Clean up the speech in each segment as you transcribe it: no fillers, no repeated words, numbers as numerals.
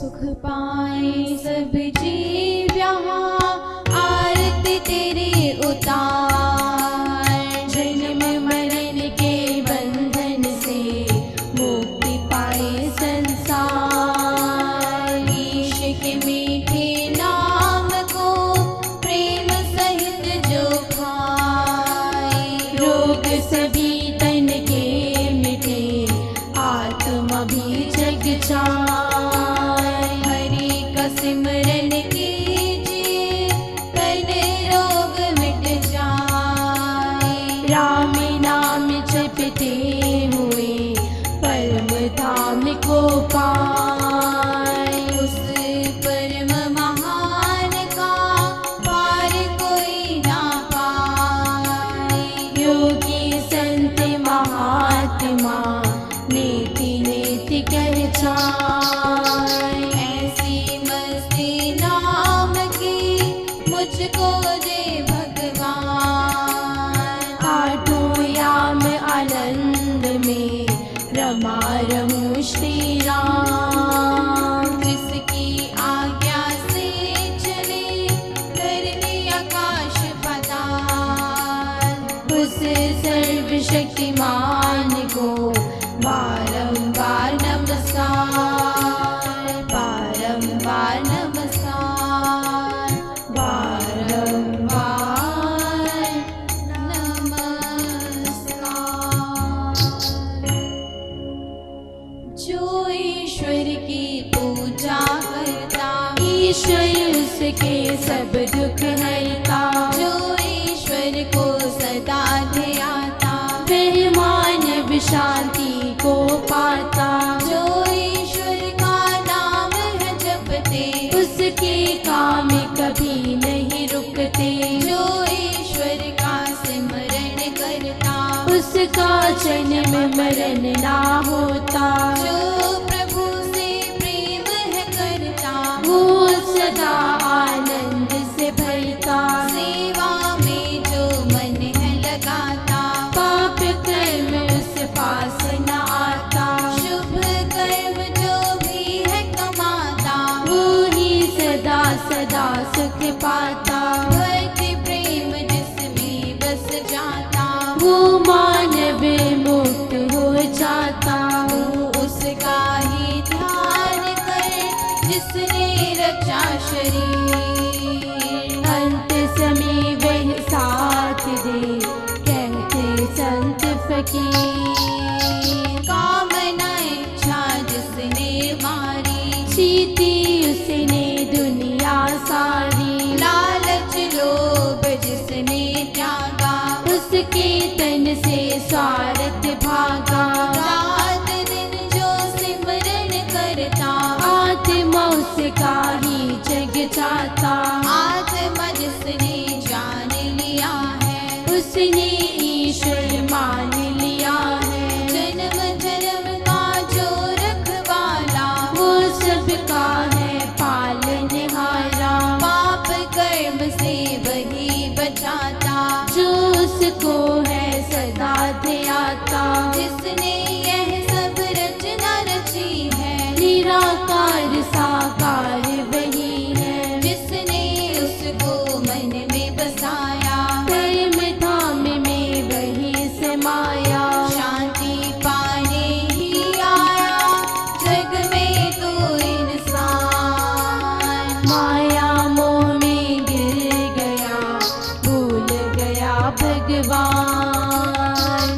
सुख पाए सब जीव यहाँ, आरती तेरी उतार। जन्म मरण के बंधन से मुक्ति पाए संसार। ईश के मीठे नाम को प्रेम सहित जो खाए, रोग सभी तन के मिटे, आत्मा भी जग जाए। हरि का सिमरन कीजिए, तन रोग मिट जाए। राम नाम जपते हुए परम धाम को पाए। उस परम महान का पार कोई ना पाए। योगी संत महात्मा नीति नीति कर जाए। ऐसी मस्ती नाम की मुझको दे भगवान। आठों याम आनंद में रमा रहूं श्री राम। जिसकी आज्ञा से चले धरती आकाश पाताल, उस सर्वशक्तिमान को बारंबार नमस्कार, बारंबार नमस्कार, बारंबार नमस्कार। जो ईश्वर की पूजा करता, ईश्वर उसके सब दुख हरता। जो ईश्वर को सदा ध्याता, वह मानव शांति को पाता। जो ईश्वर का नाम है जपते, उसके काम कभी नहीं रुकते। जो ईश्वर का सिमरन करता, उसका जन्म मरण ना होता। जो प्रभु से प्रेम है करता, वो सदा आनंद से भरता। सेवा में जो मन है लगाता, पाप कर्म उस पास न आता। शुभ कर्म जो भी है कमाता, वो ही सदा सदा सुख पाता। भक्ति प्रेम जिसमें बस जाता, वो मानव मुक्त हो जाता। वो उसका ही ध्यान करे जिसने रचा शरीर। अंत समय वह साथ दे, कहते संत फकीर। कामना इच्छा जिसने मारी, जीती उसने दुनिया सारी। लालच लोभ जिसने त्यागा, उसके तन से स्वार्थ भागा। रात दिन जो सिमरन करता, आत्मा उसका ही जग जाता। आत्मा जिसने जान लिया है, उसने ईश्वर मान लिया है। जन्म जन्म का जो रखवाला, वो सबका है पालनहारा। पाप कर्म से वही बचाता, जो उसको है सदा ध्याता। जिसने यह सब रचना रची है, निराकार साकार वही है। जिसने उसको मन में बसाया, कर्म धाम में वही समाया। शांति पाने ही आया जग में तो इंसान। माया मोह में गिर गया, भूल गया भगवान।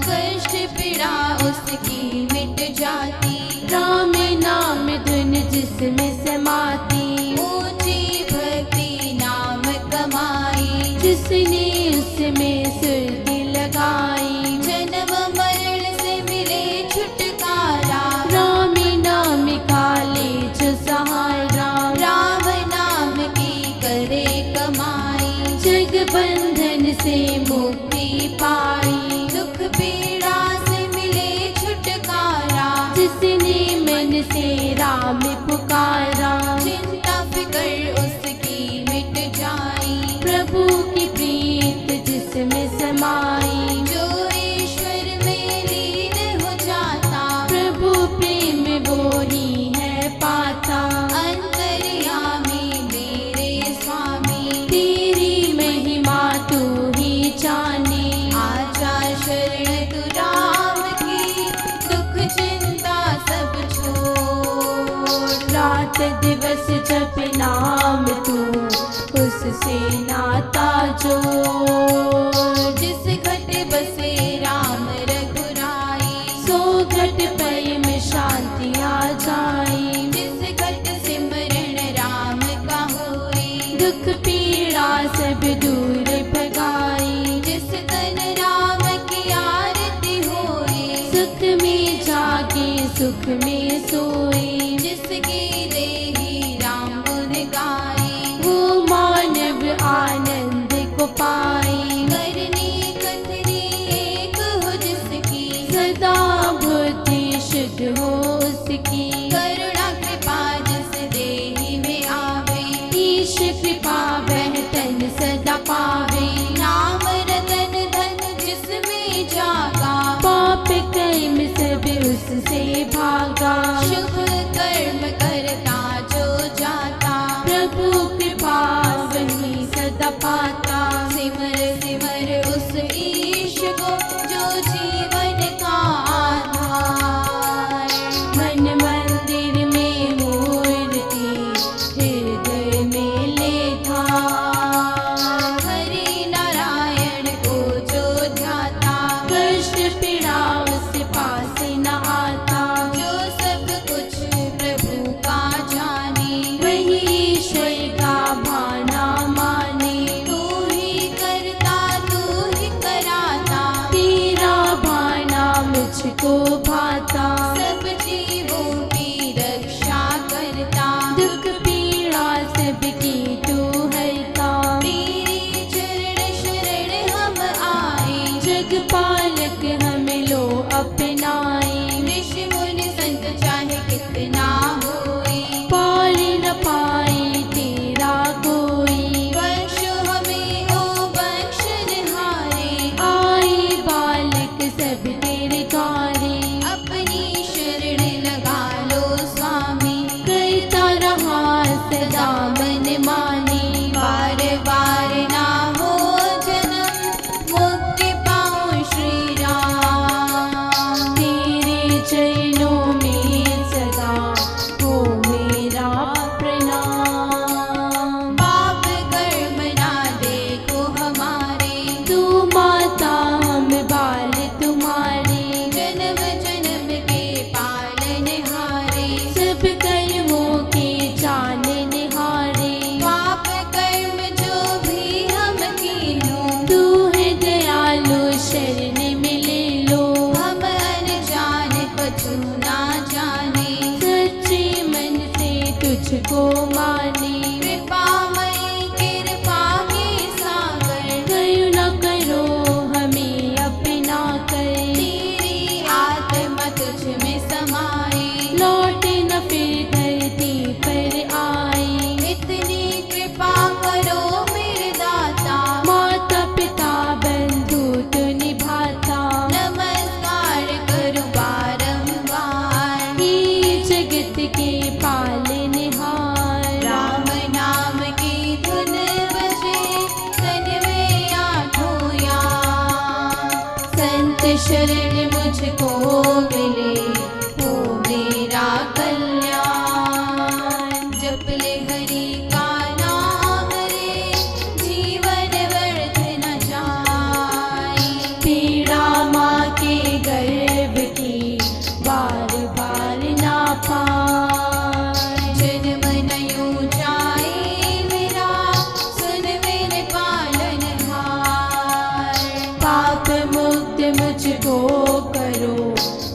कष्ट पीड़ा उसकी मिट जाती, राम नाम धुन जिसमें समाती। ऊंची भक्ति नाम कमाई, जिसने उसमें सुरती लगाई। जन्म मरण से मिले छुटकारा, राम नाम का ले जो सहारा। राम नाम की करे कमाई, जग बंधन से मुक्ति पाई। दुख पीड़ा से मिले छुटकारा, जिसने मन से राम पुकारा। चिंता फिकर उसकी मिट जाई, प्रभु की प्रीत जिसमें समाई। जो ईश्वर में लीन हो जाता, प्रभु प्रेम वो ही है पाता। जप नाम तू उससे नाता जोड़। जिस घट बसे राम रघुराई सो घट पै में शांति आ जाई। जिस घट सिमरन राम का होई दुख पीड़ा सब दूर भगाई। जिस तन राम की आरती होई सुख में जागे सुख में सोई। जिसकी देही राम गुण गाई वो मानव आनंद को पाई। करनी कथनी एक हो जिसकी सदा बुद्धि शुद्ध हो उसकी। करुणा कृपा जिस देही में आवे ईश कृपा वह तन सदा पावे। नाम रतन धन जिसमें जागा पाप कर्म सब उससे भागा। शुभ कर्म करता जो जाता प्रभु कृपा वही सदा पाता। सिमर सिमर उस ईश को जो जीवन का आधार। मन मंदिर में मूर्ति हृदय में ले धार। हरि नारायण को जो ध्याता कष्ट पीड़ा उस पास न आता। जो सब कुछ प्रभु का जाने वही ईश्वर का भाना माने। तू ही करता तू ही कराता तेरा भाना मुझको भाता। सब जीवों की रक्षा करता दुख पीड़ा सबकी तू हरता। तेरी चरण शरण हम आए जग पालक हम लो अपनाए। ऋषि मुनि संत चाहे कितना होए पार न पाए तेरा कोई। बख्शो हमें ओ बख्शनहारे आए बालक सब तेरे द्वारे। अपनी शरण लगा लो स्वामी करता रहा सदा मन माने। बार बार ना हो जन्म मुक्ति पाओ श्री राम। तेरे चरणों में सदा हो मेरा प्रणाम। पाप कर्म ना देखो हमारे तू माता हम बाल तुम्हारे। जन्म जन्म के पालनहारे सब कर्मों के जाननहारे। पाप कर्म जो भी हम कीनो तू है दयालु शरण में ले लो। हम अनजान कछु ना जाने सच्चे मन से तुझको माने। कृपामय कृपा के सागर करुणा करो हमें अपना कर। तेरी आत्मा तुझ में समाए लौट न फिर धरती पर आए। इतनी कृपा करो मेरे दाता माता पिता बंधु तू निभाता। नमस्कार करो बारंबार हे जगत के पालनहार। राम नाम की धुन बजे तन में आठों याम। संत शरण मुझको मिले हो मेरा कल्याण। जप ले हरि का नाम रे जीवन व्यर्थ न जाए। पीड़ा माँ के गर्भ की बार बार ना पाए। जन्म नयो जाए मेरा सुन मेरे पालनहार। पाप मुक्त मुझको करो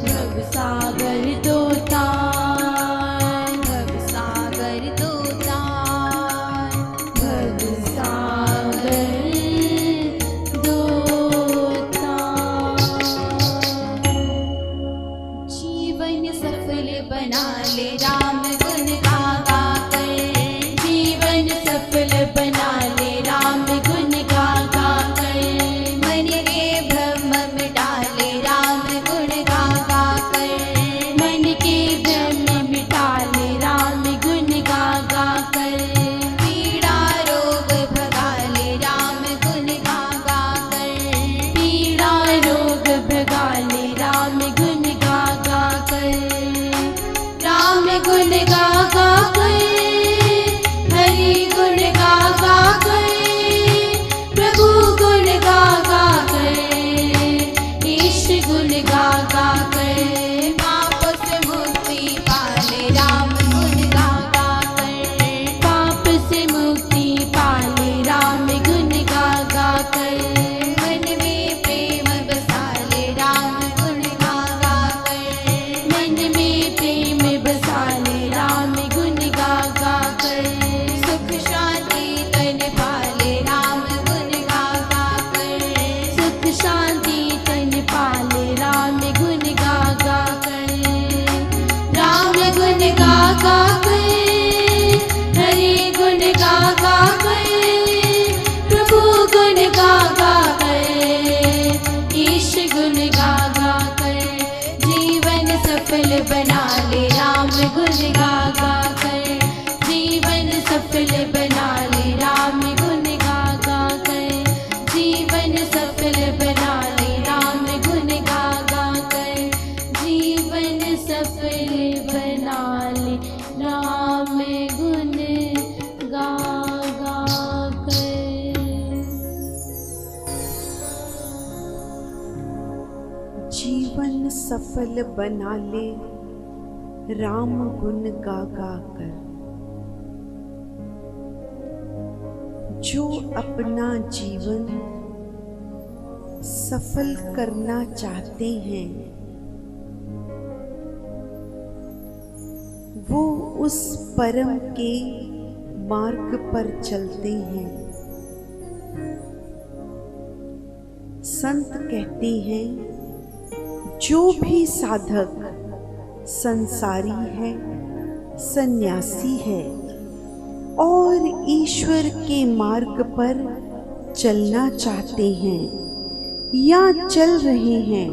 भव सागर दो तार। भव सागर दो तार। भव सागर दो तार। जीवन सफल बना ले राम गुण गा गा कर। जीवन सफल बना ले राम गुण गा गा कर। मन के भ्रम मिटा ले राम सफल बना ले राम गुण गा गा कर, जीवन सफल बना ले राम गुण गा गा कर, जीवन सफल बना ले राम गुण गा गा कर। जीवन सफल बना ले राम गुण गा गा कर। जो अपना जीवन सफल करना चाहते हैं वो उस परम के मार्ग पर चलते हैं। संत कहते हैं जो भी साधक संसारी है, सन्यासी है और ईश्वर के मार्ग पर चलना चाहते हैं या चल रहे हैं,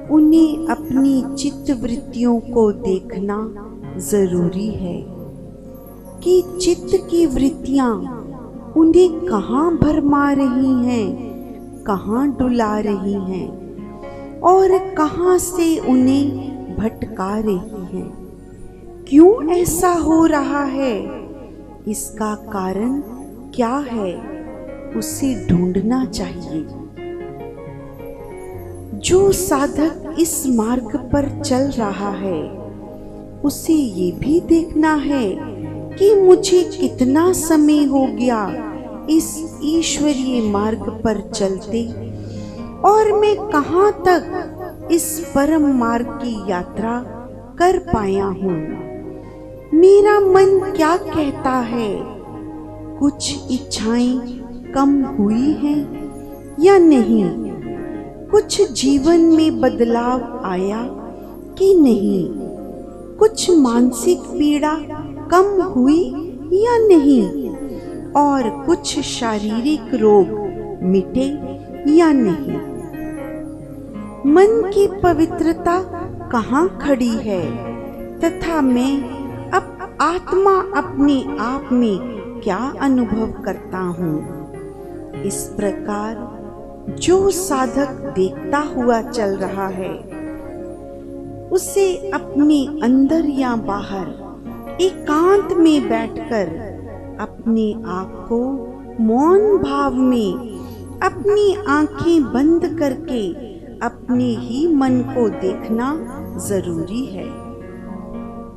उन्हें अपनी चित्त वृत्तियों को देखना जरूरी है कि चित्त की वृत्तियां उन्हें कहाँ भरमा रही हैं, कहाँ डुला रही हैं और कहाँ से उन्हें भटका रही हैं। क्यों ऐसा हो रहा है, इसका कारण क्या है, उसे ढूंढना चाहिए। जो साधक इस मार्ग पर चल रहा है उसे ये भी देखना है कि मुझे कितना समय हो गया इस ईश्वरीय मार्ग पर चलते और मैं कहाँ तक इस परम मार्ग की यात्रा कर पाया हूँ। मेरा मन क्या कहता है, कुछ इच्छाएं कम हुई हैं या नहीं, कुछ जीवन में बदलाव आया कि नहीं, कुछ मानसिक पीड़ा कम हुई या नहीं और कुछ शारीरिक रोग मिटे या नहीं। मन की पवित्रता कहाँ खड़ी है तथा मैं अब आत्मा अपने आप में क्या अनुभव करता हूँ। इस प्रकार जो साधक देखता हुआ चल रहा है उसे अपने अंदर या बाहर एकांत में बैठकर अपने आप को मौन भाव में अपनी आंखें बंद करके अपने ही मन को देखना जरूरी है।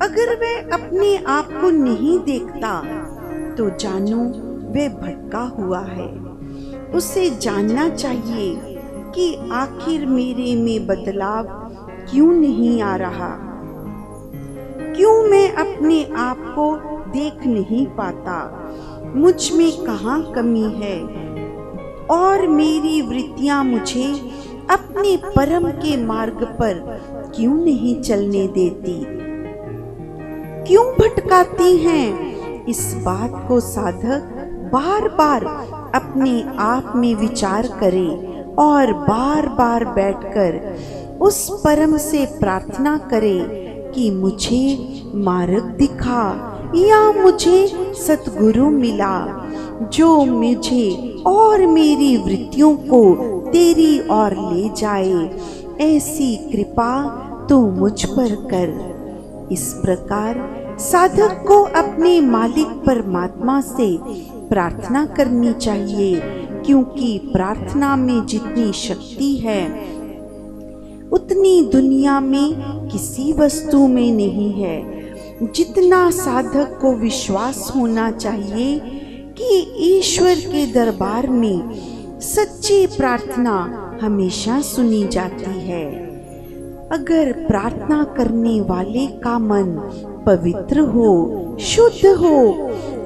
अगर वह अपने आप को नहीं देखता तो जानो वह भटका हुआ है। उसे जानना चाहिए कि आखिर मेरे में बदलाव क्यों नहीं आ रहा, क्यों मैं अपने आप को देख नहीं पाता, मुझ में कहाँ कमी है और मेरी वृत्तियां मुझे अपने परम के मार्ग पर क्यों नहीं चलने देती, क्यों भटकाती हैं। इस बात को साधक बार बार अपने आप में विचार करे और बार बार बैठकर उस परम से प्रार्थना करे कि मुझे मार्ग दिखा या मुझे सतगुरु मिला जो मुझे और मेरी वृत्तियों को तेरी ओर ले जाए। ऐसी कृपा तू मुझ पर कर। इस प्रकार साधक को अपने मालिक परमात्मा से प्रार्थना करनी चाहिए, क्योंकि प्रार्थना में जितनी शक्ति है उतनी दुनिया में किसी वस्तु में नहीं है। जितना साधक को विश्वास होना चाहिए कि ईश्वर के दरबार में सच्ची प्रार्थना हमेशा सुनी जाती है। अगर प्रार्थना करने वाले का मन पवित्र हो, शुद्ध हो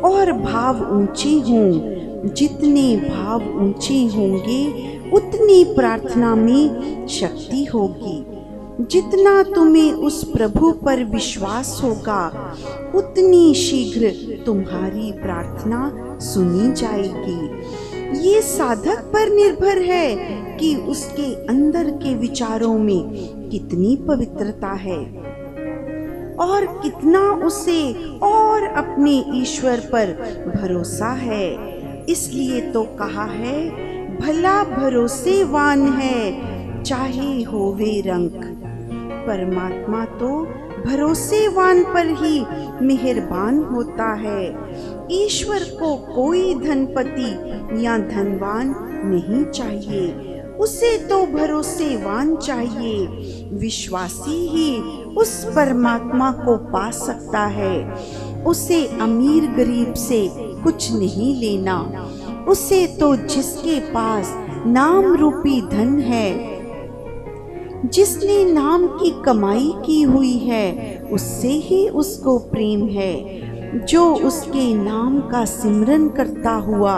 और भाव ऊंचे हों, जितने भाव ऊंचे होंगे उतनी प्रार्थना में शक्ति होगी। जितना तुम्हें उस प्रभु पर विश्वास होगा उतनी शीघ्र तुम्हारी प्रार्थना सुनी जाएगी। ये साधक पर निर्भर है कि उसके अंदर के विचारों में कितनी पवित्रता है। और कितना उसे और अपने ईश्वर पर भरोसा है। इसलिए तो कहा है, भला भरोसेवान है चाहे होवे रंक। परमात्मा तो भरोसेवान पर ही मेहरबान होता है। ईश्वर को कोई धनपति या धनवान नहीं चाहिए, उसे तो भरोसेवान चाहिए। विश्वासी ही उस परमात्मा को पा सकता है। उसे अमीर गरीब से कुछ नहीं लेना। उसे तो जिसके पास नाम रूपी धन है, जिसने नाम की कमाई की हुई है, उससे ही उसको प्रेम है। जो उसके नाम का सिमरन करता हुआ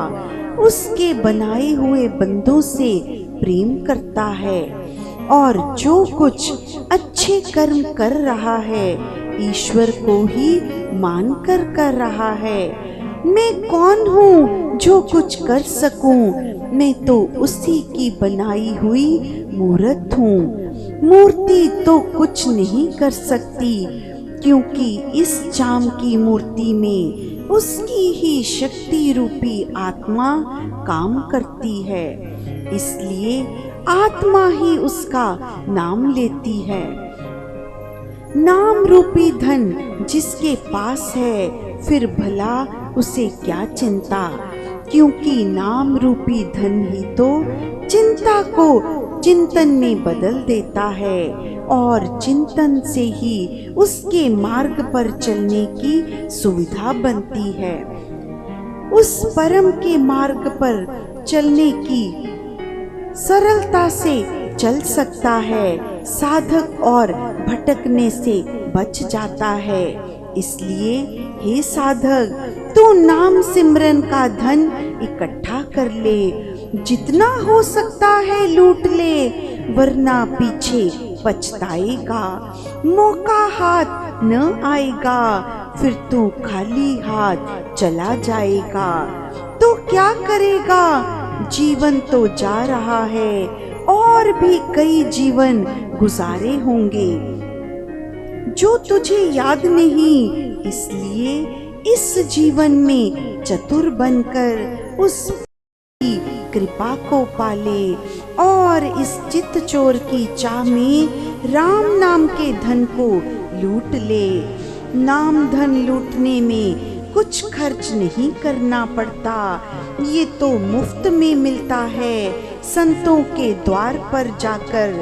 उसके बनाए हुए बंदों से प्रेम करता है, और जो कुछ अच्छे कर्म कर रहा है ईश्वर को ही मानकर कर रहा है। मैं कौन हूँ जो कुछ कर सकूं, मैं तो उसी की बनाई हुई मूर्त हूँ। मूर्ति तो कुछ नहीं कर सकती, क्योंकि इस चाम की मूर्ति में उसकी ही शक्ति रूपी आत्मा काम करती है। इसलिए आत्मा ही उसका नाम लेती है। नाम रूपी धन जिसके पास है, फिर भला उसे क्या चिंता, क्योंकि नाम रूपी धन ही तो चिंता को चिंतन में बदल देता है, और चिंतन से ही उसके मार्ग पर चलने की सुविधा बनती है। उस परम के मार्ग पर चलने की सरलता से चल सकता है, साधक और भटकने से बच जाता है। इसलिए हे साधक, तू नाम सिमरन का धन इकट्ठा कर ले, जितना हो सकता है लूट ले, वरना पीछे पछताएगा। मौका हाथ न आएगा, फिर तू खाली हाथ चला जाएगा। तो क्या करेगा? जीवन तो जा रहा है, और भी कई जीवन गुजारे होंगे जो तुझे याद नहीं। इसलिए इस जीवन में चतुर बनकर उस की कृपा को पाले, और इस चित्त चोर की चाह में राम नाम के धन को लूट ले। नाम धन लूटने में कुछ खर्च नहीं करना पड़ता, ये तो मुफ्त में मिलता है। संतों के द्वार पर जाकर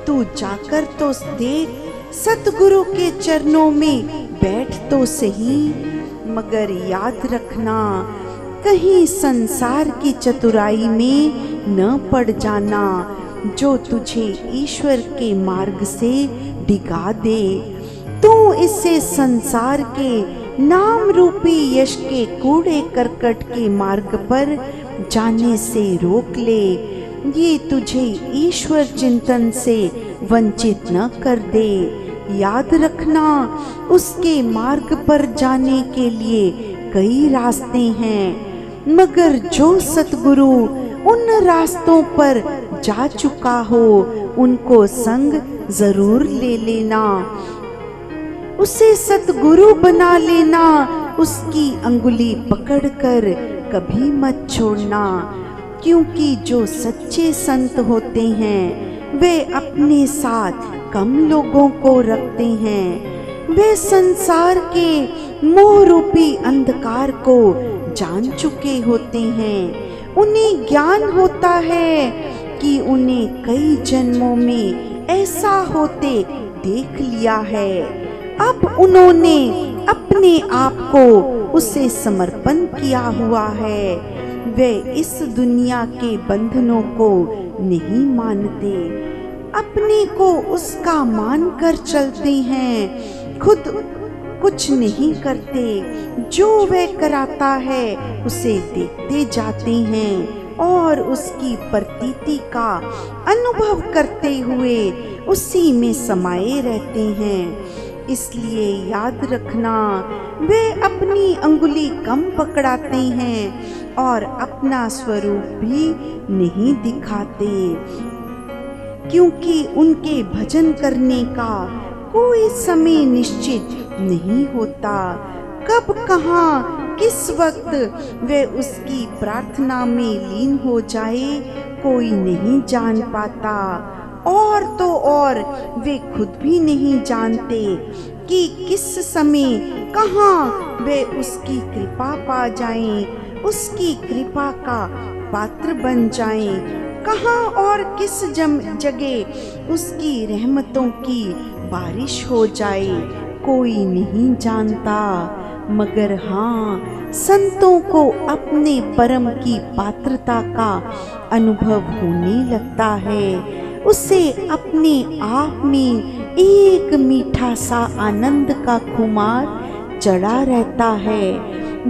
तू जाकर तो देख, सतगुरु के चरणों में बैठ तो सही। मगर याद रखना, कहीं संसार की चतुराई में न पड़ जाना, जो तुझे ईश्वर के मार्ग से डिगा दे। तू इसे संसार के नाम रूपी यश के कूड़े करकट के मार्ग पर जाने से रोक ले। ये तुझे ईश्वर चिंतन से वंचित न कर दे। याद रखना, उसके मार्ग पर जाने के लिए कई रास्ते हैं, मगर जो सतगुरु उन रास्तों पर जा चुका हो, उनको संग जरूर ले लेना। उसे सतगुरु बना लेना, उसकी अंगुली पकड़कर कभी मत छोड़ना। क्योंकि जो सच्चे संत होते हैं, वे अपने साथ कम लोगों को रखते हैं। वे संसार के मोह रूपी अंधकार को जान चुके होते हैं। उन्हें ज्ञान होता है कि उन्हें कई जन्मों में ऐसा होते देख लिया है। अब उन्होंने अपने आप को उसे समर्पण किया हुआ है। वे इस दुनिया के बंधनों को नहीं मानते, अपने को उसका मानकर चलते हैं। खुद कुछ नहीं करते, जो वह कराता है उसे देखते जाते हैं, और उसकी प्रतीति का अनुभव करते हुए उसी में समाये रहते हैं। इसलिए याद रखना, वे अपनी अंगुली कम पकड़ाते हैं और अपना स्वरूप भी नहीं दिखाते, क्योंकि उनके भजन करने का कोई समय निश्चित नहीं होता। कब कहाँ किस वक्त वह उसकी प्रार्थना में लीन हो जाए कोई नहीं जान पाता। और तो और वे खुद भी नहीं जानते कि किस समय कहाँ वे उसकी कृपा पा जाएं, उसकी कृपा का पात्र बन जाएं, कहाँ और किस जगह उसकी रहमतों की बारिश हो जाए कोई नहीं जानता। मगर हाँ, संतों को अपने परम की पात्रता का अनुभव होने लगता है। उसे अपने आप में एक मीठा सा आनंद का खुमार चढ़ा रहता है,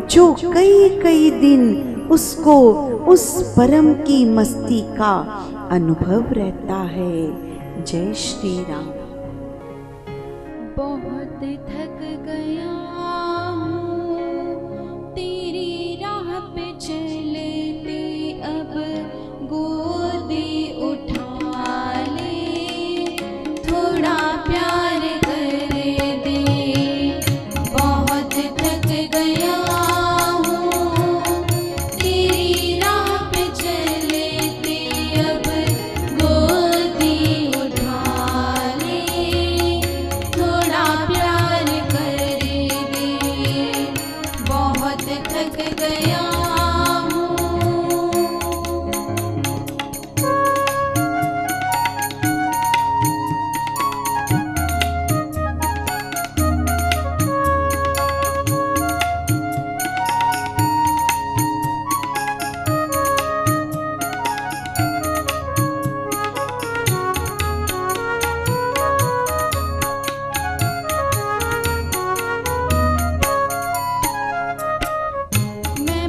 जो कई कई दिन उसको उस परम की मस्ती का अनुभव रहता है। जय श्री राम। बहुत थक गया हूँ तेरी राह पे चलते, अब गोदी उठा ले, थोड़ा प्यार कर दे। बहुत थक गया हूँ तेरी राह पे चलते, अब गोदी उठा ले, थोड़ा प्यार कर दे। बहुत थक गया हूँ। मैं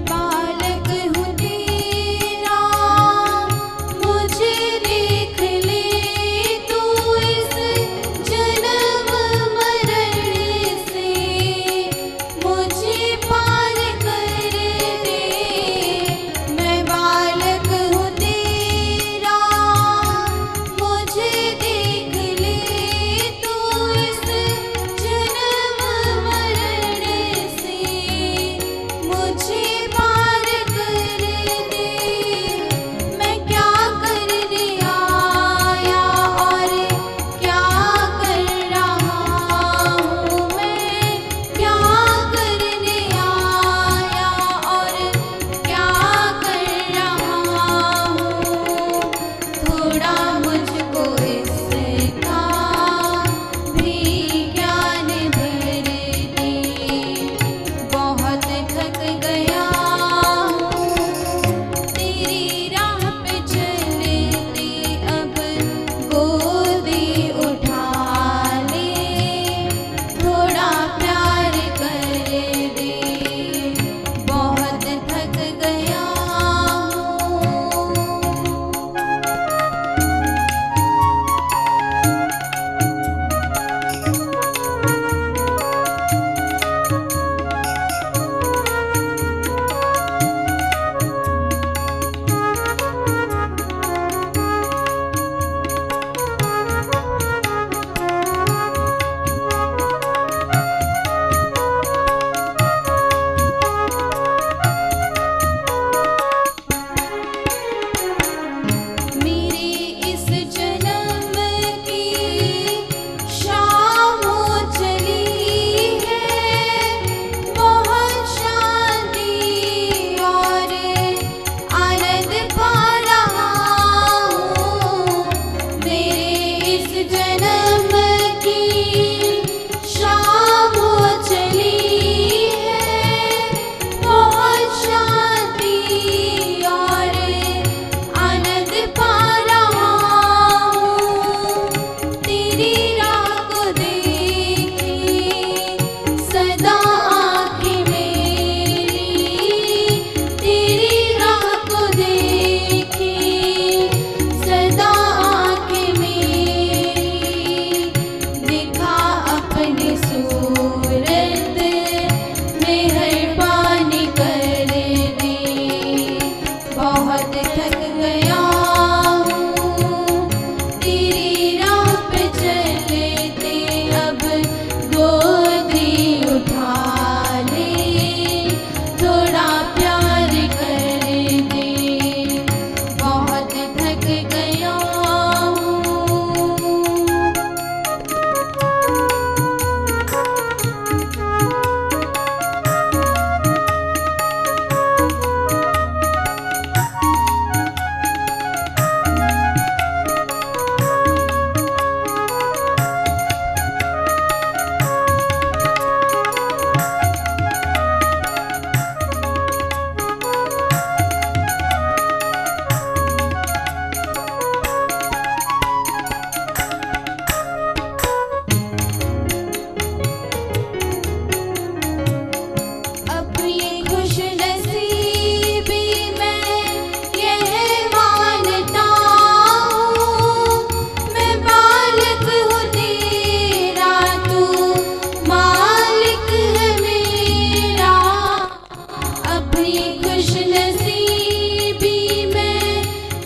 अपनी खुशनसीबी में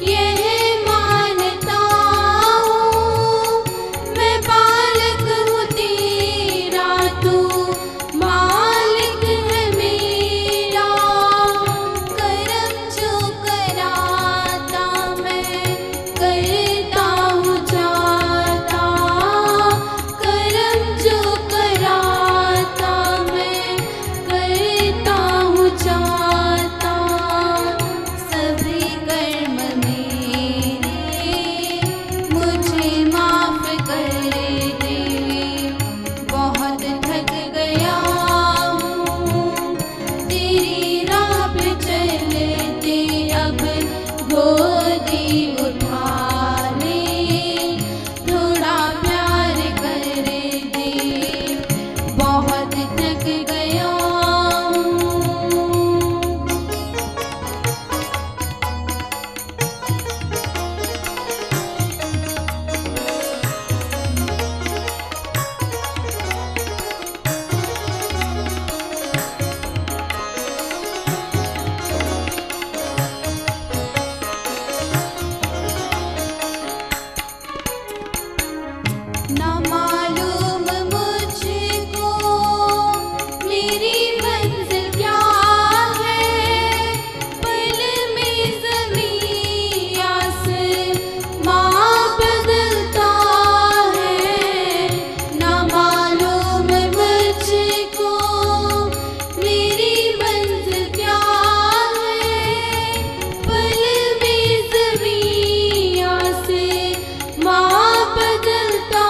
यह मानता हूँ, मैं बालक हूँ तेरा, तू मालिक है मेरा। करम जो कराता मैं करता हूँ जाता, करम जो कराता मैं करता हूँ जाता। सभी कर्म मेरे मुझे माफ कर दे, बहुत थक गया हूँ तेरी राह पे चलते, अब गोदी उठा ले, थोड़ा प्यार कर दे, बहुत थक गया हूँ। ना मालूम मुझको मेरी मंजिल क्या है, पल में ज़मीं आसमां बदलता है। ना मालूम मुझको मेरी मंजिल क्या है, पल में ज़मीं आसमां बदलता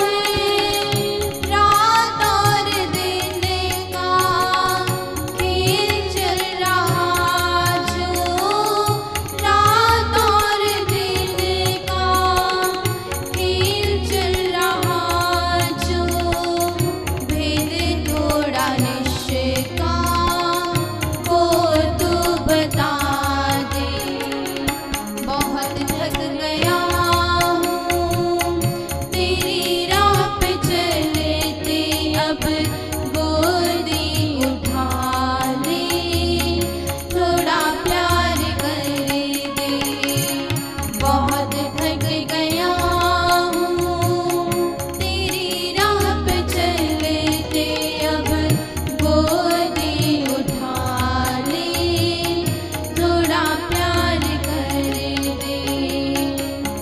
है। रात और दिन का खेल चल रहा जो, रात और दिन का खेल चल रहा जो, भेद थोड़ा निश्का वो तू बता दे। बहुत थक गया हूँ तेरी राह पे चलते, अब गोदी उठा ले, थोड़ा प्यार कर दे, बहुत थक गया हूँ तेरी राह पे चलते, अब गोदी उठा ले, थोड़ा प्यार कर दे,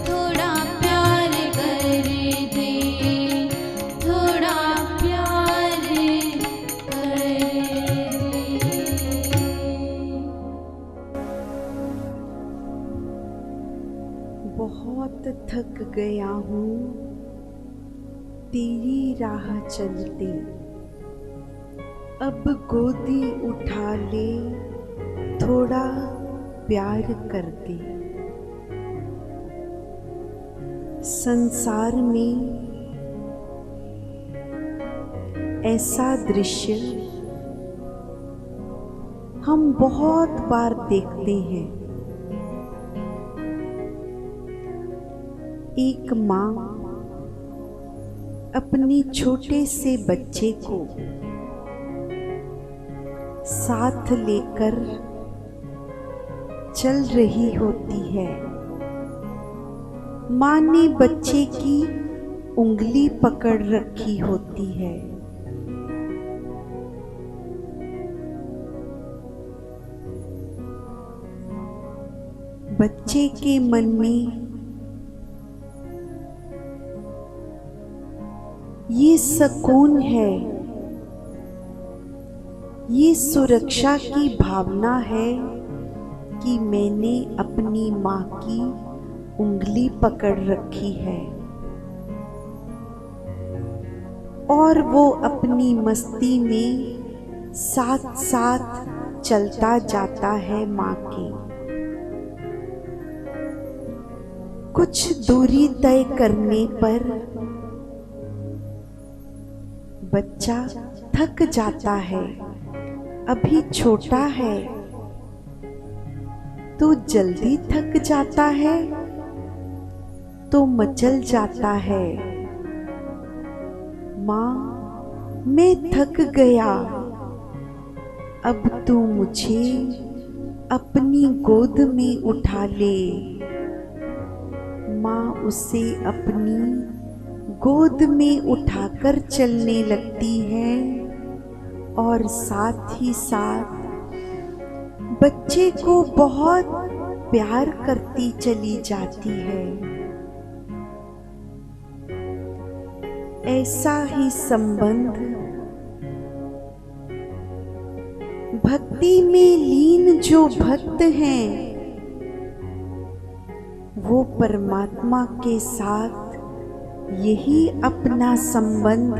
थोड़ा प्यार कर दे, थोड़ा प्यार कर दे। बहुत थक गया हूँ तेरी राह चलते, अब गोदी उठा ले, थोड़ा प्यार कर दे। संसार में ऐसा दृश्य हम बहुत बार देखते हैं। एक माँ अपने छोटे से बच्चे को साथ लेकर चल रही होती है। माँ ने बच्चे की उंगली पकड़ रखी होती है। बच्चे के मन में ये सुकून है, ये सुरक्षा की भावना है कि मैंने अपनी माँ की उंगली पकड़ रखी है और वो अपनी मस्ती में साथ साथ चलता जाता है माँ के। कुछ दूरी तय करने पर बच्चा थक जाता है, अभी छोटा है तो जल्दी थक जाता है तो मचल जाता है। माँ मैं थक गया, अब तू मुझे अपनी गोद में उठा ले। माँ उसे अपनी गोद में उठाकर चलने लगती है और साथ ही साथ बच्चे को बहुत प्यार करती चली जाती है। ऐसा ही संबंध भक्ति में लीन जो भक्त हैं, वो परमात्मा के साथ यही अपना संबंध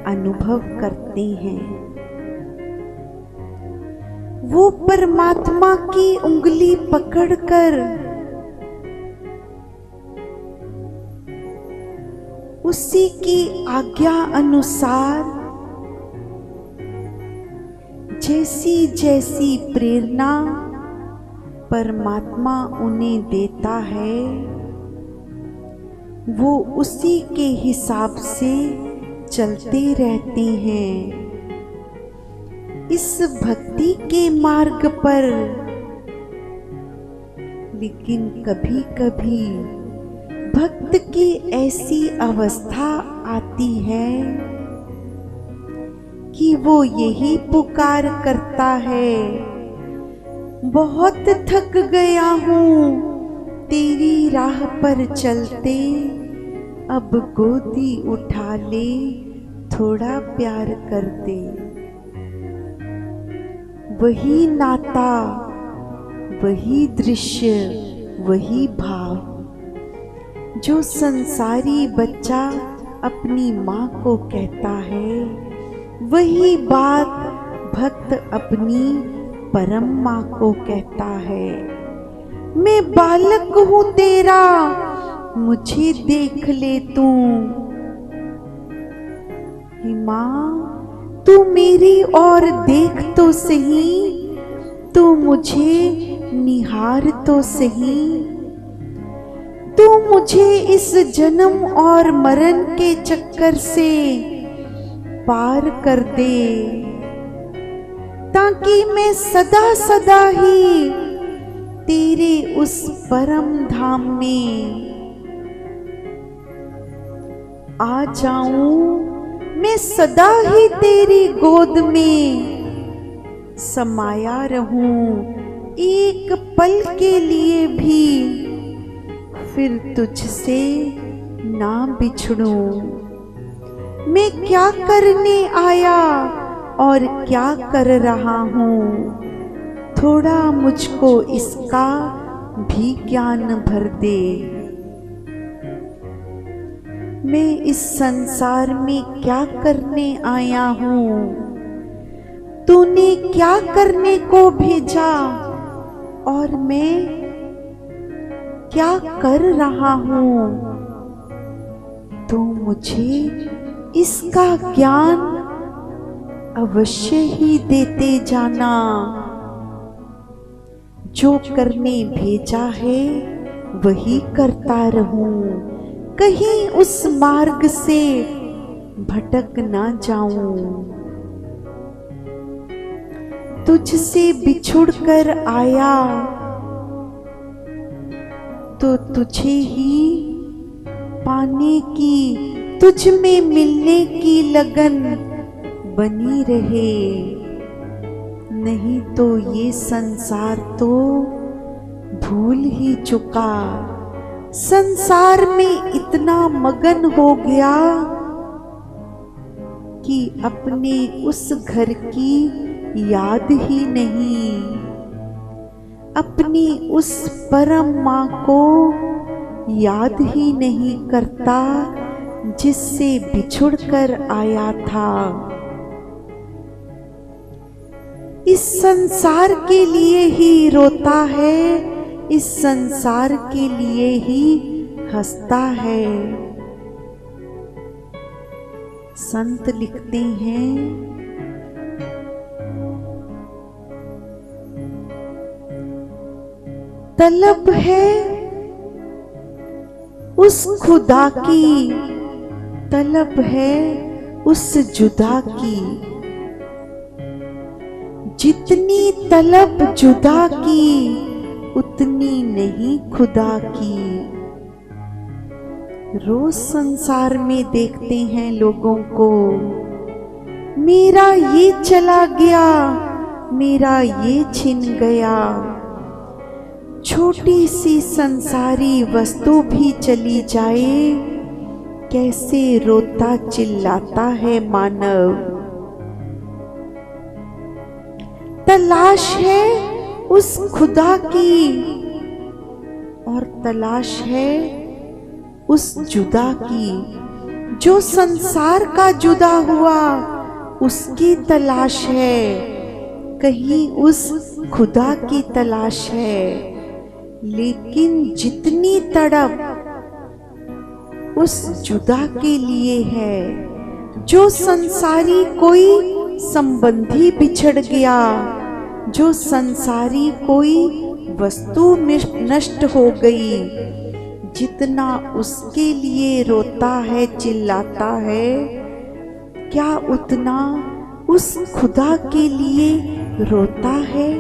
अनुभव करते हैं। वो परमात्मा की उंगली पकड़कर उसी की आज्ञा अनुसार जैसी जैसी प्रेरणा परमात्मा उन्हें देता है, वो उसी के हिसाब से चलते रहते हैं। इस भक्ति के मार्ग पर लेकिन कभी कभी भक्त की ऐसी अवस्था आती है कि वो यही पुकार करता है, बहुत थक गया हूँ तेरी राह पर चलते, अब गोदी उठा ले, थोड़ा प्यार कर दे। वही नाता, वही दृश्य, वही भाव जो संसारी बच्चा अपनी माँ को कहता है, वही बात भक्त अपनी परम माँ को कहता है। मैं बालक हूँ तेरा, मुझे देख ले तू। माँ तू मेरी ओर देख तो सही, तू मुझे निहार तो सही, तू मुझे इस जन्म और मरण के चक्कर से पार कर दे, ताकि मैं सदा सदा ही तेरे उस परम धाम में आ जाऊं। मैं सदा ही तेरी गोद में समाया रहूं, एक पल के लिए भी फिर तुझसे ना बिछड़ूं। मैं क्या करने आया और क्या कर रहा हूँ, थोड़ा मुझको इसका भी ज्ञान भर दे। मैं इस संसार में क्या करने आया हूँ, तूने क्या करने को भेजा और मैं क्या कर रहा हूँ, तो मुझे इसका ज्ञान अवश्य ही देते जाना। जो करने भेजा है वही करता रहूं, कहीं उस मार्ग से भटक ना जाऊं। तुझसे बिछुड़ कर आया तो तुझे ही पाने की, तुझ में मिलने की लगन बनी रहे, नहीं तो ये संसार तो भूल ही चुका। संसार में इतना मगन हो गया कि अपने उस घर की याद ही नहीं, अपनी उस परम माँ को याद ही नहीं करता जिससे बिछुड़ कर आया था। इस संसार के लिए ही रोता है, इस संसार के लिए ही हंसता है। संत लिखते हैं, तलब है उस खुदा की, तलब है उस जुदा की, जितनी तलब जुदा की उतनी नहीं खुदा की। रोज संसार में देखते हैं लोगों को, मेरा ये चला गया, मेरा ये छिन गया। छोटी सी संसारी वस्तु भी चली जाए, कैसे रोता चिल्लाता है मानव। तलाश है उस खुदा की और तलाश है उस जुदा की। जो संसार का जुदा हुआ उसकी तलाश है, कहीं उस खुदा की तलाश है। लेकिन जितनी तड़प उस जुदा के लिए है। जो संसारी कोई संबंधी बिछड़ गया, जो संसारी कोई वस्तु नष्ट हो गई, जितना उसके लिए रोता है चिल्लाता है, क्या उतना उस खुदा के लिए रोता है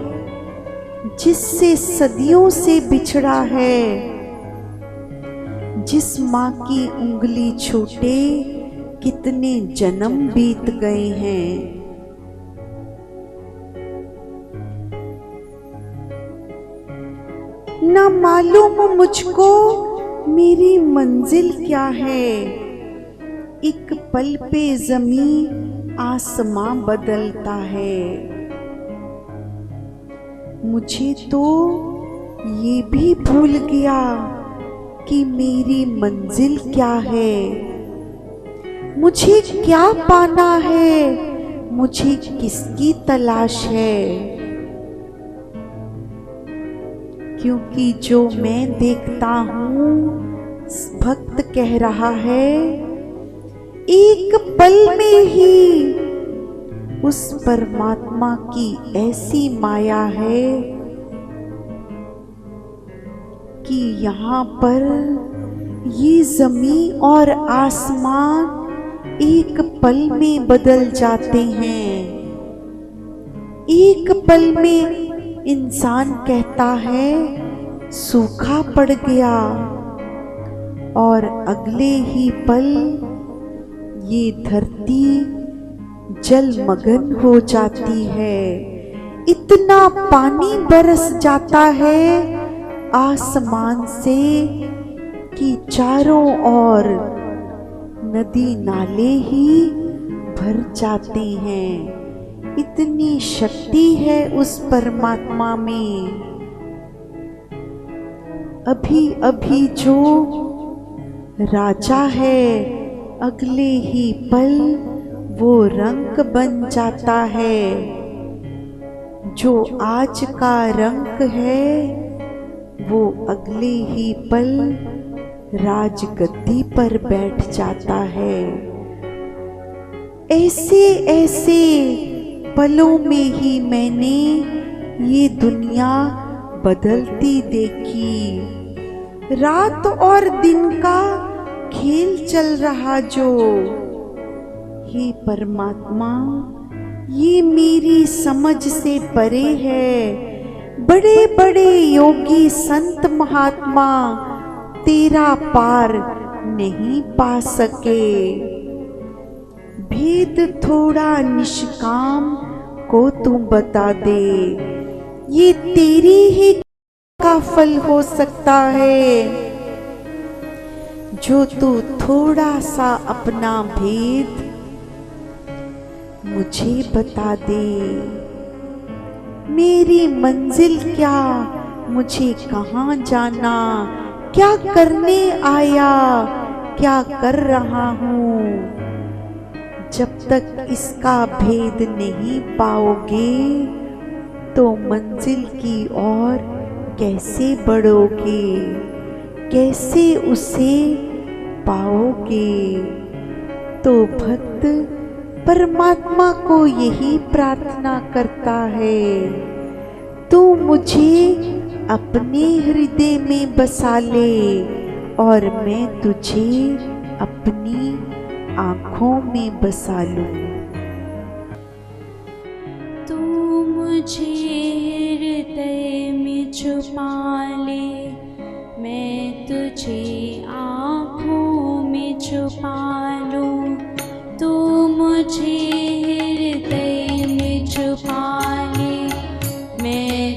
जिससे सदियों से बिछड़ा है। जिस माँ की उंगली छूटे कितने जन्म बीत गए हैं। ना मालूम मुझको मेरी मंजिल क्या है। एक पल पे जमीन आसमां बदलता है। मुझे तो ये भी भूल गया कि मेरी मंजिल क्या है। मुझे क्या पाना है, मुझे किसकी तलाश है। क्योंकि जो मैं देखता हूँ, भक्त कह रहा है, एक पल में ही उस परमात्मा की ऐसी माया है कि यहाँ पर ये जमीन और आसमान एक पल में बदल जाते हैं। एक पल में इंसान कहता है सूखा पड़ गया, और अगले ही पल ये धरती जलमग्न हो जाती है। इतना पानी बरस जाता है आसमान से कि चारों ओर नदी नाले ही भर जाते हैं। इतनी शक्ति है उस परमात्मा में। अभी अभी जो राजा है, अगले ही पल वो रंक बन जाता है। जो आज का रंक है वो अगले ही पल राजगद्दी पर बैठ जाता है। ऐसे ऐसे पलों में ही मैंने ये दुनिया बदलती देखी। रात और दिन का खेल चल रहा जो, हे परमात्मा ये मेरी समझ से परे है। बड़े बड़े योगी संत महात्मा तेरा पार नहीं पा सके। भेद थोड़ा निष्काम को तू बता दे, ये तेरी ही का फल हो सकता है। जो तू थोड़ा सा अपना भेद मुझे बता दे। मेरी मंजिल क्या, मुझे कहाँ जाना, क्या करने आया, क्या कर रहा हूँ। जब तक इसका भेद नहीं पाओगे तो मंजिल की ओर कैसे बढ़ोगे, कैसे उसे पाओगे। तो भक्त परमात्मा को यही प्रार्थना करता है, तू मुझे अपने हृदय में बसा ले और मैं तुझे अपनी आँखों में बसा लूं। तू मुझे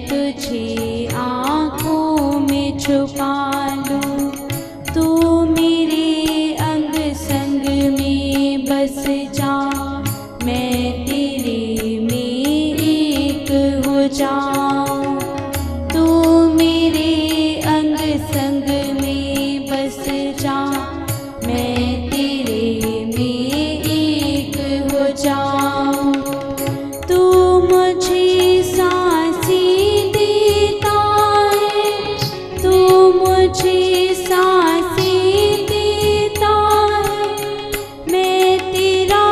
तुझे आँखों में छुपा लूं, तू मेरे अंग संग में बस जा, मैं तेरे में एक हो जाऊं। तू मेरे अंग संग में बस जा, मैं तेरे में एक हो जाऊं। तू मुझे सांसें देता है, तू मुझे सांसें देता है, मैं तेरा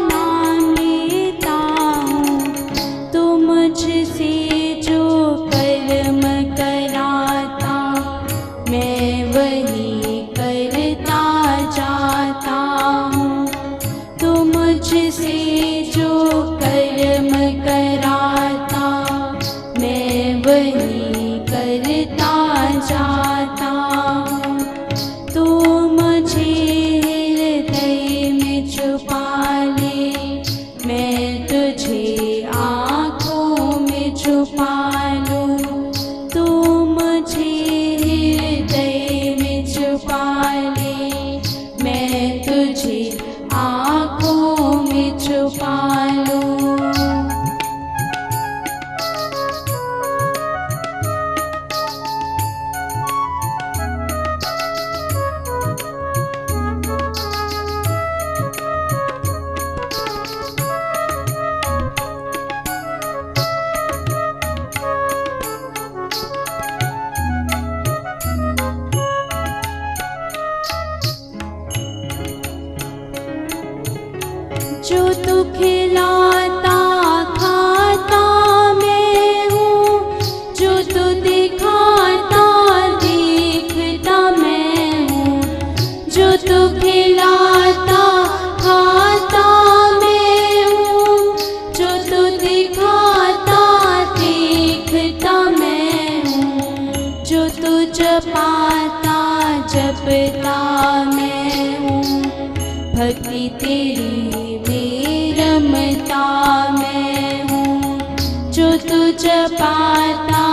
नाम लेता हूँ। तू मुझसे जो कर्म कराता, मैं वही करता जाता हूँ। तू मुझसे जो कर्म कराता, मैं वही करता जाता हूँ। तू मुझे हृदय में छुपा ले, मैं तुझे आँखों में छुपा लूं। तू मुझे हृदय में छुपा ले, मैं तुझे आँखों में छुपा लूं। जो तू खिलाता खाता मैं हूँ, जो तू दिखाता देखता मैं हूँ। जो तू खिलाता खाता मैं हूँ, जो तू दिखाता देखता मैं हूँ। जो तू जपाता जपता मैं हूँ, भक्ति तेरी में रमता मैं हूँ। जो तू जपाता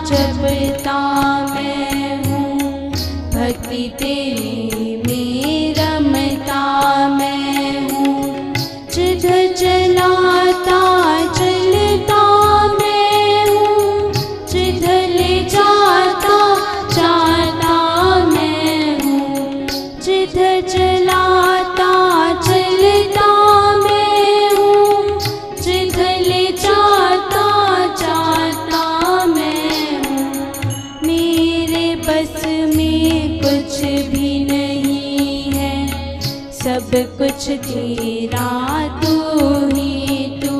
जपता मैं हूँ, भक्ति तेरी में रमता मैं हूँ। जिधर चलाता चलता मैं हूँ, जिधर ले जाता जाता मैं हूँ। जिधर चलाता चलता मैं हूँ, जिधर ले जाता जाता मैं हूँ। मेरे बस में कुछ भी नहीं है, सब कुछ तेरा तू ही तू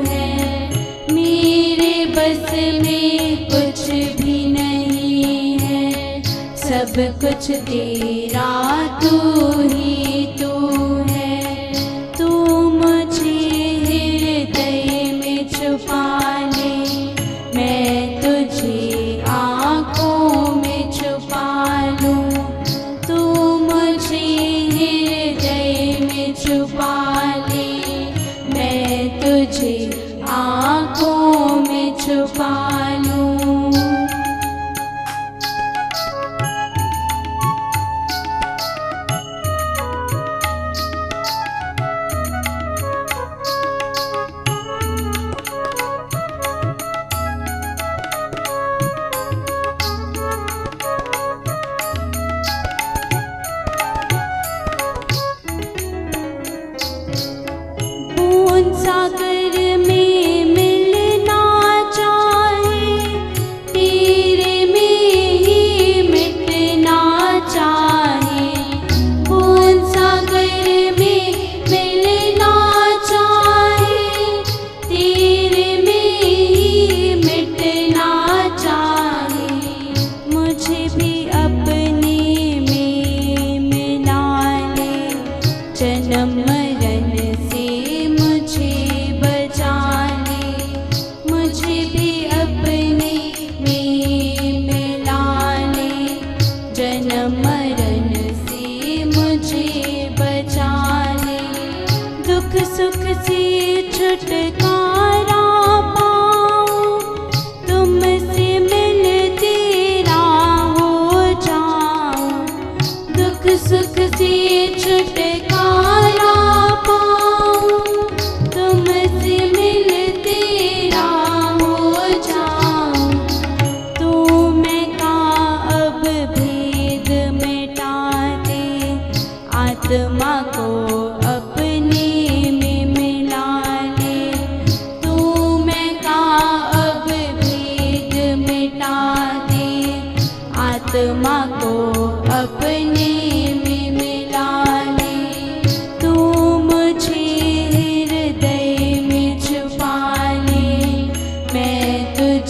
है। मेरे बस में कुछ भी नहीं है, सब कुछ तेरा तू ही तू है। तू मुझे हृदय में छुपा ले, मैं तुझे आँखों में छुपा लूं। तू मुझे हृदय में छुपा ले, मैं तुझे आँखों में छुपा लूं। सागर में मिलना चाहे,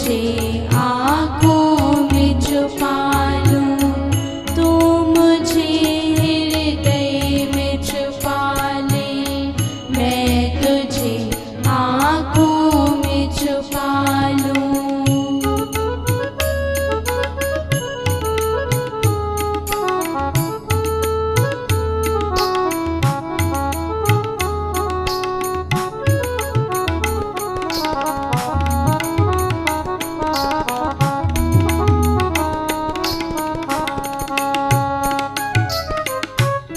मुझे आँखों में छुपा लूं, तू मुझे हृदय में छुपा ले, मैं तुझे आँखों में छुपा लूं।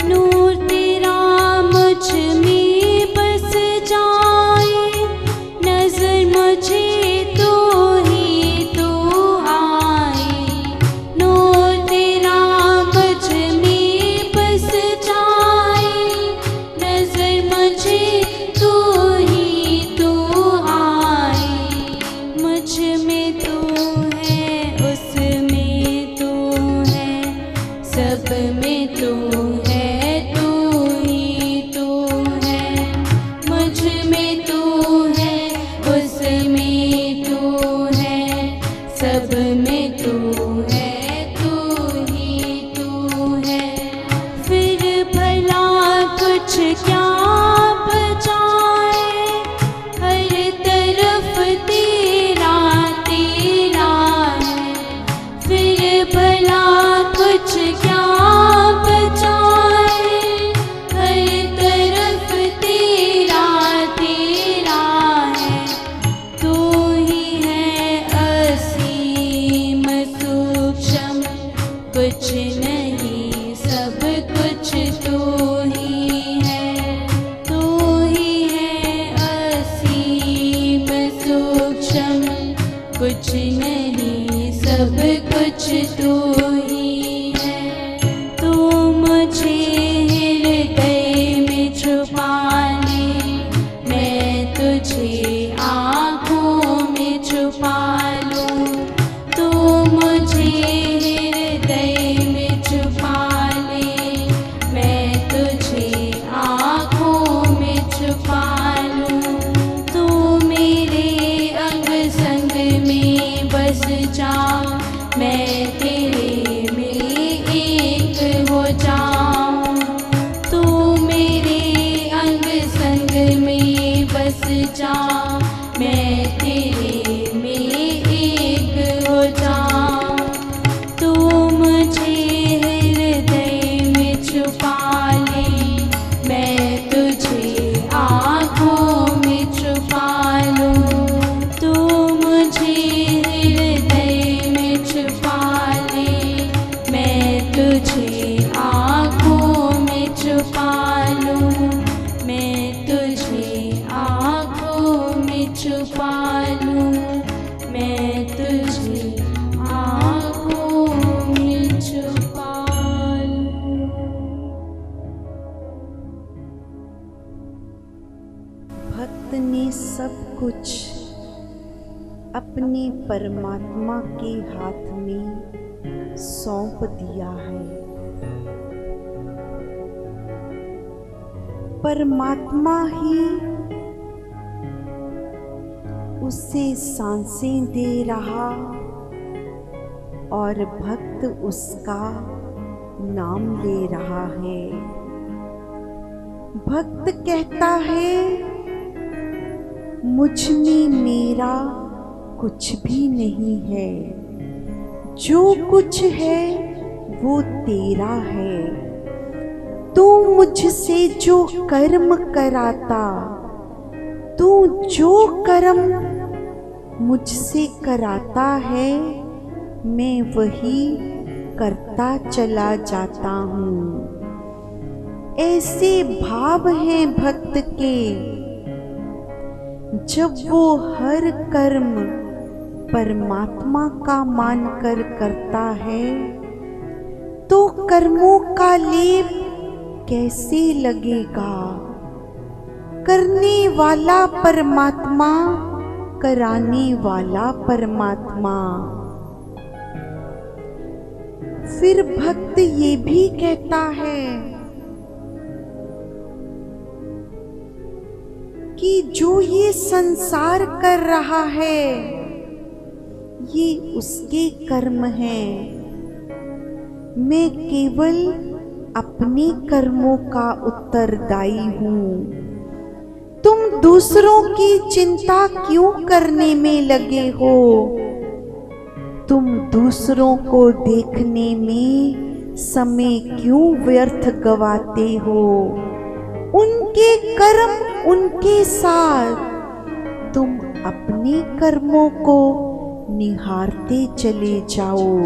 नूर तेरा मुझ में बस जाए, नजर मुझे तू ही तू आए। नूर तेरा मुझ में बस जाए, नजर मुझे तू ही तू आए। मुझ में तू है, उसमें तू है, सब में तू है, तू ही तू है। मुझ में तू है, उसमें तू है, सब में तू है, तू ही तू है। फिर भला कुछ क्या बचाए, हर तरफ तेरा तेरा है। फिर भला कुछ क्या बचाए, हर तरफ तेरा तेरा है। तू ही है असीम सूक्ष्म, कुछ नहीं सब कुछ तू ही है। तू ही है असीम सूक्ष्म, कुछ नहीं सब कुछ तू ही है। तू मुझे हृदय में छुपा ले, मैं तुझे आँखों में छुपा लूं। तू मुझे हृदय में छुपा ले, मैं तुझे आँखों में छुपा लूं। तू मेरे अंग संग में बस जा, मैं तेरे में एक हो जाऊं। तू मेरे अंग संग में बस जा, मैं तेरे में एक हो जाऊं। तू मुझे हृदय में छुपा ले, मैं तुझे आँखों में छुपा लूं। तू मुझे हृदय में छुपा ले, मैं तुझे आँखों में छुपा लूं। मैं तुझे आँखों में छुपा लूं, मैं तुझे आँखों में छुपा लूं। भक्त ने सब कुछ अपने परमात्मा के हाथ में सौंप दिया है। परमात्मा ही उसे सांसें दे रहा और भक्त उसका नाम ले रहा है। भक्त कहता है, मुझ में मेरा कुछ भी नहीं है, जो कुछ है वो तेरा है। तू मुझसे जो कर्म कराता, तू जो कर्म मुझसे कराता है, मैं वही करता चला जाता हूँ। ऐसे भाव हैं भक्त के, जब वो हर कर्म परमात्मा का मानकर करता है, तो कर्मों का लेप कैसे लगेगा। करने वाला परमात्मा, कराने वाला परमात्मा। फिर भक्त ये भी कहता है कि जो ये संसार कर रहा है, ये उसके कर्म हैं। मैं केवल अपने कर्मों का उत्तरदायी हूँ। तुम दूसरों की चिंता क्यों करने में लगे हो? तुम दूसरों को देखने में समय क्यों व्यर्थ गवाते हो? उनके कर्म उनके साथ, तुम अपने कर्मों को निहारते चले जाओ।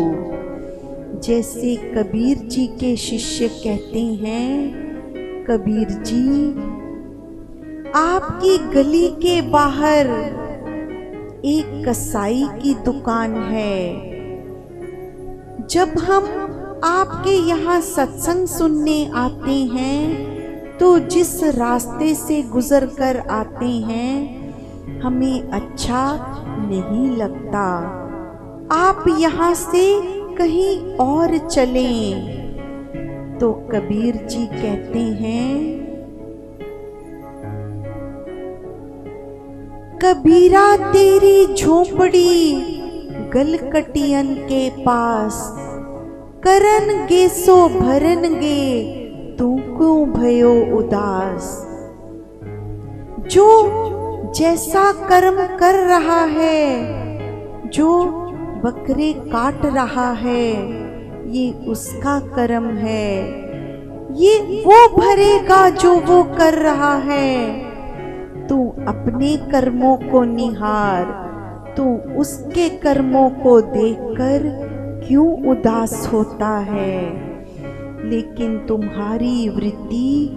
जैसे कबीर जी के शिष्य कहते हैं, कबीर जी, आपकी गली के बाहर एक कसाई की दुकान है। जब हम आपके यहाँ सत्संग सुनने आते हैं तो जिस रास्ते से गुजर कर आते हैं हमें अच्छा नहीं लगता। आप यहाँ से कहीं और चलें। तो कबीर जी कहते हैं, कबीरा तेरी झोपड़ी गलकटियन के पास, करन गे सो भरन गे, तू क्यों भयो उदास। जो जैसा कर्म कर रहा है, जो बकरे काट रहा है, ये उसका कर्म है। ये वो भरेगा जो वो कर रहा है। तू अपने कर्मों को निहार। तू उसके कर्मों को देखकर क्यों उदास होता है? लेकिन तुम्हारी वृत्ति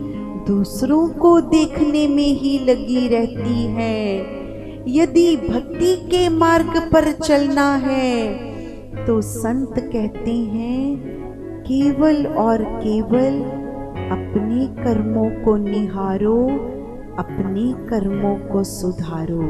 दूसरों को देखने में ही लगी रहती है। यदि भक्ति के मार्ग पर चलना है तो संत कहते हैं, केवल और केवल अपने कर्मों को निहारो, अपने कर्मों को सुधारो।